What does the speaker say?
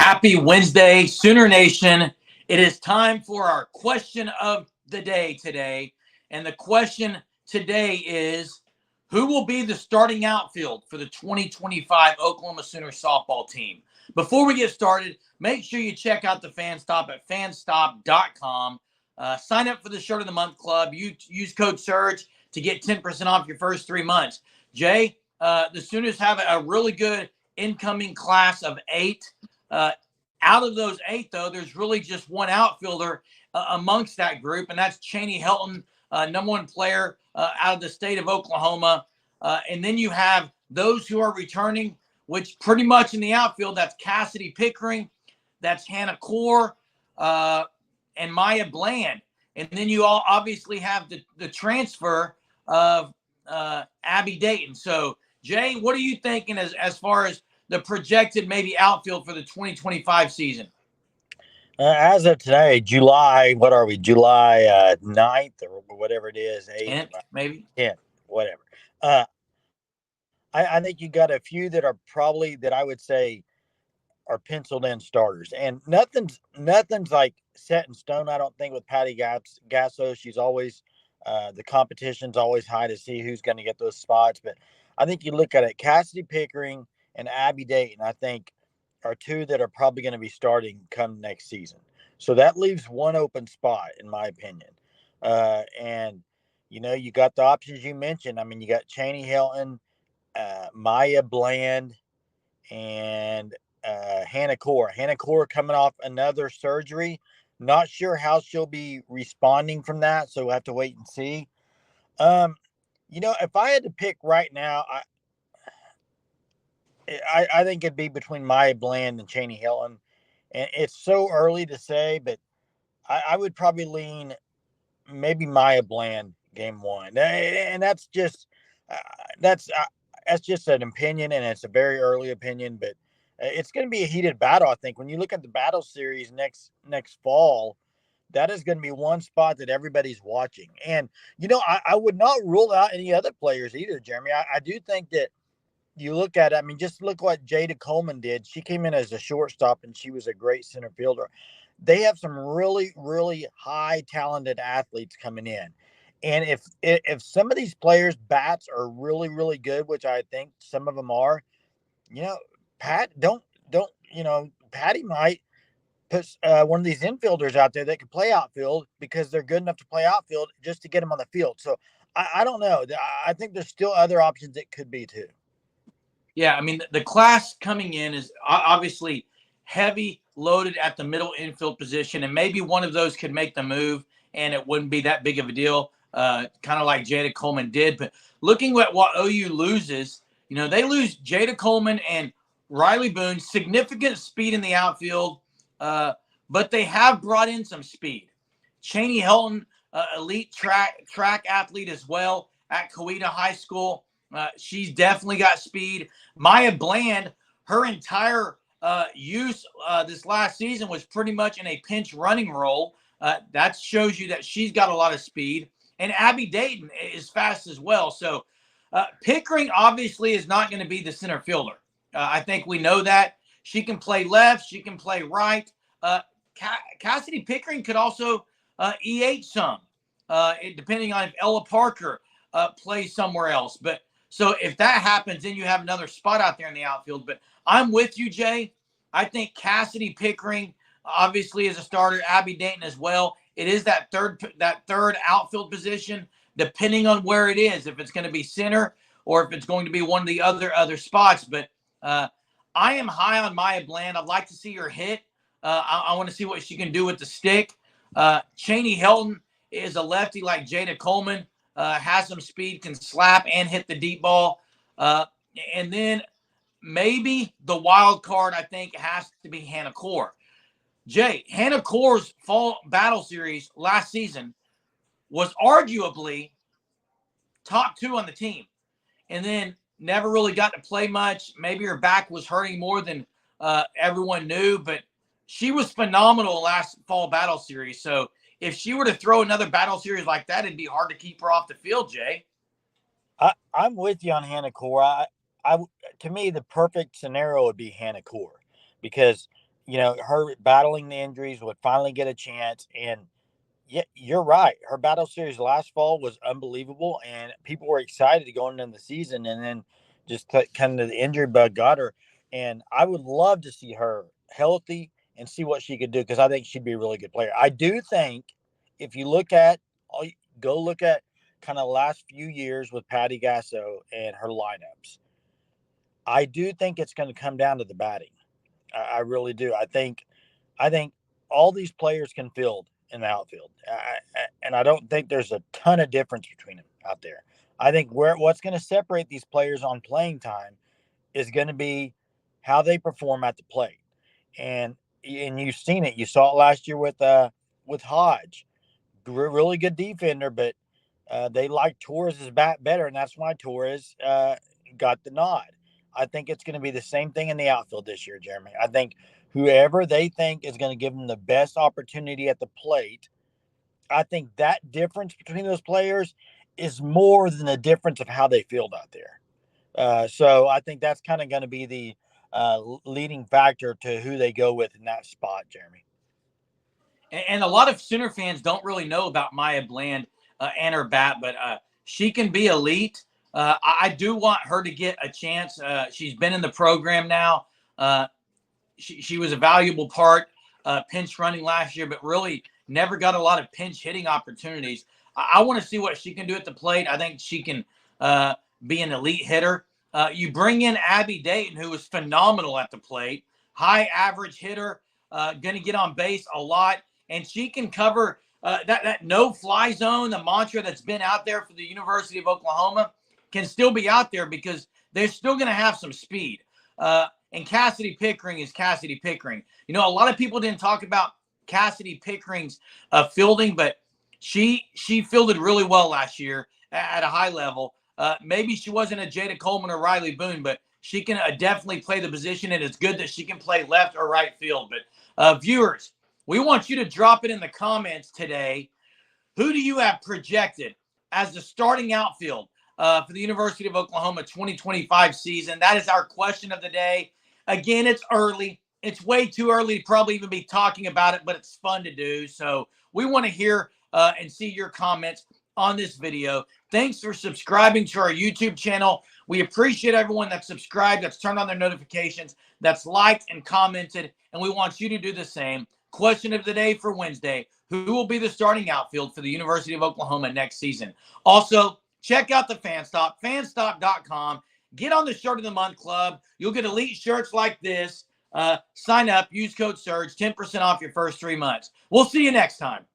Happy Wednesday, Sooner Nation. It is time for our question of the day today. And the question today is, who will be the starting outfield for the 2025 Oklahoma Sooner softball team? Before we get started, make sure you check out the Fan Stop at fanstop.com. Sign up for the Shirt of the Month Club. Use code SURGE to get 10% off your first 3 months. Jay, the Sooners have a really good incoming class of 8. Out of those 8, though, there's really just one outfielder amongst that group, and that's Chaney Helton, number 1 player out of the state of Oklahoma. And then you have those who are returning, which pretty much in the outfield, that's Cassidy Pickering, that's Hannah Core, and Maya Bland. And then you all obviously have the transfer of Abby Dayton. So, Jay, what are you thinking as far as the projected maybe outfield for the 2025 season? As of today, July, what are we? July 9th or whatever it is, 8th, 10th, maybe? 10th, whatever. I think you got a few that are probably, that I would say, are penciled in starters. And nothing's like set in stone, I don't think, with Patty Gasso. She's always, the competition's always high to see who's going to get those spots. But I think you look at it, Cassidy Pickering and Abby Dayton, I think, are 2 that are probably going to be starting come next season. So that leaves one open spot, in my opinion. And, you got the options you mentioned. I mean, you got Chaney Helton, Maya Bland, and Hannah Core. Hannah Core coming off another surgery. Not sure how she'll be responding from that, so we'll have to wait and see. If I had to pick right now, I think it'd be between Maya Bland and Chaney Helton. And it's so early to say, but I would probably lean maybe Maya Bland game 1. And that's just an opinion, and it's a very early opinion, but it's going to be a heated battle. I think when you look at the battle series next fall, that is going to be one spot that everybody's watching. And, I would not rule out any other players either, Jeremy. I do think that you look at it, I mean, just look what Jada Coleman did. She came in as a shortstop, and she was a great center fielder. They have some really, really high talented athletes coming in. And if some of these players' bats are really, really good, which I think some of them are, Patty might put one of these infielders out there that can play outfield because they're good enough to play outfield just to get them on the field. So I don't know. I think there's still other options it could be too. Yeah, I mean, the class coming in is obviously heavy loaded at the middle infield position, and maybe one of those could make the move, and it wouldn't be that big of a deal, kind of like Jada Coleman did. But looking at what OU loses, they lose Jada Coleman and Riley Boone, significant speed in the outfield, but they have brought in some speed. Chaney Helton, elite track athlete as well at Coweta High School. She's definitely got speed. Maya Bland, her entire use this last season was pretty much in a pinch running role. That shows you that she's got a lot of speed. And Abby Dayton is fast as well. So Pickering obviously is not going to be the center fielder. I think we know that. She can play left. She can play right. Cassidy Pickering could also EH some, depending on if Ella Parker plays somewhere else. But so if that happens, then you have another spot out there in the outfield. But I'm with you, Jay. I think Cassidy Pickering obviously is a starter. Abby Dayton as well. It is that third outfield position, depending on where it is. If it's going to be center or if it's going to be one of the other spots. But I am high on Maya Bland. I'd like to see her hit. I want to see what she can do with the stick. Chaney Helton is a lefty like Jada Coleman. Has some speed, can slap and hit the deep ball. And then maybe the wild card, I think, has to be Hannah Core. Jay, Hannah Core's fall battle series last season was arguably top 2 on the team. And then never really got to play much. Maybe her back was hurting more than everyone knew, but she was phenomenal last fall battle series. So if she were to throw another battle series like that, it'd be hard to keep her off the field, Jay. I'm with you on Hannah Core. To me, the perfect scenario would be Hannah Core because her battling the injuries would finally get a chance. And yeah, you're right. Her battle series last fall was unbelievable, and people were excited going into the season. And then just kind of the injury bug got her. And I would love to see her healthy and see what she could do, because I think she'd be a really good player. I do think if you look at go look at kind of last few years with Patty Gasso and her lineups, I do think it's going to come down to the batting. I really do. I think all these players can field in the outfield, and I don't think there's a ton of difference between them out there. I think what's going to separate these players on playing time is going to be how they perform at the plate, and you've seen it. You saw it last year with Hodge, really good defender, but they like Torres's bat better, and that's why Torres got the nod. I think it's going to be the same thing in the outfield this year, Jeremy. I think whoever they think is going to give them the best opportunity at the plate, I think that difference between those players is more than the difference of how they field out there. So I think that's kind of going to be the leading factor to who they go with in that spot, Jeremy. And a lot of Sooner fans don't really know about Maya Bland and her bat, but she can be elite. I do want her to get a chance. She's been in the program now. She was a valuable part, pinch running last year, but really never got a lot of pinch hitting opportunities. I want to see what she can do at the plate. I think she can be an elite hitter. You bring in Abby Dayton, who was phenomenal at the plate, high average hitter, going to get on base a lot, and she can cover that no-fly zone. The mantra that's been out there for the University of Oklahoma can still be out there because they're still going to have some speed. And Cassidy Pickering is Cassidy Pickering. A lot of people didn't talk about Cassidy Pickering's fielding, but she fielded really well last year at a high level. Maybe she wasn't a Jada Coleman or Riley Boone, but she can definitely play the position, and it's good that she can play left or right field. But viewers, we want you to drop it in the comments today. Who do you have projected as the starting outfield for the University of Oklahoma 2025 season? That is our question of the day. Again, it's early. It's way too early to probably even be talking about it, but it's fun to do. So we want to hear and see your comments on this video. Thanks for subscribing to our YouTube channel. We appreciate everyone that's subscribed, that's turned on their notifications, that's liked and commented, and we want you to do the same. Question of the day for Wednesday: who will be the starting outfield for the University of Oklahoma next season? Also, check out the Fanstop, fanstop.com. Get on the Shirt of the Month Club. You'll get elite shirts like this. Sign up, use code SURGE, 10% off your first 3 months. We'll see you next time.